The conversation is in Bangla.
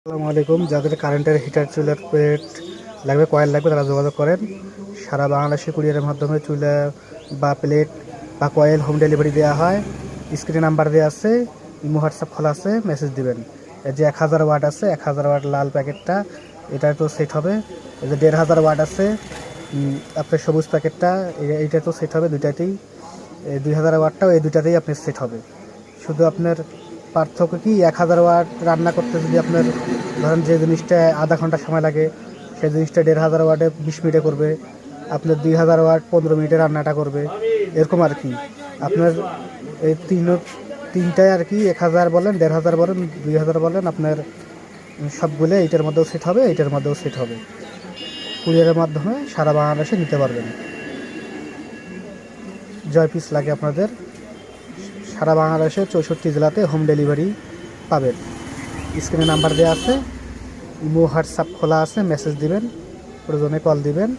আসসালামু আলাইকুম। যাদের কারেন্টের হিটার চুলার প্লেট লাগবে, কয়েল লাগবে, তারা যোগাযোগ করেন। সারা বাংলাদেশে কুরিয়ারের মাধ্যমে চুলা বা প্লেট বা কয়েল হোম ডেলিভারি দেওয়া হয়। স্ক্রিনে নাম্বার দেওয়া আছে, ইমো হোয়াটসঅ্যাপ খোলা আছে, মেসেজ দিবেন। এই যে 1000 ওয়াট আছে, 1000 ওয়াট লাল প্যাকেটটা, এটা তো সেট হবে। এই যে 1500 ওয়াট আছে, আপনার সবুজ প্যাকেটটা, এইটা তো সেট হবে দুইটাতেই। এই 2000 ওয়াটটাও এই দুইটাতেই আপনার সেট হবে। শুধু আপনার পার্থক্য কি, 1000 ওয়াট রান্না করতে যদি আপনার ধরেন যে জিনিসটা আধা ঘন্টা সময় লাগে, সেই জিনিসটা 1500 ওয়াটে 20 মিনিটে করবে। আপনার 2000 ওয়াট 15 মিনিটে রান্নাটা করবে, এরকম আর কি। আপনার এই তিনটায় আর কি, 1000 বলেন, 1500 বলেন, 2000 বলেন, আপনার সবগুলো এইটার মধ্যেও সেট হবে, এইটার মধ্যেও সেট হবে। কুরিয়ারের মাধ্যমে সারা বাংলাদেশে নিতে পারবেন। জয় পিস লাগে আপনাদের। সারা বাংলাদেশে 64 জেলাতে হোম ডেলিভারি পাবেন। স্ক্রিনে নাম্বার দেওয়া আছে, ইমো হোয়াটসঅ্যাপ খোলা আছে, মেসেজ দিবেন, প্রয়োজনে কল দিবেন।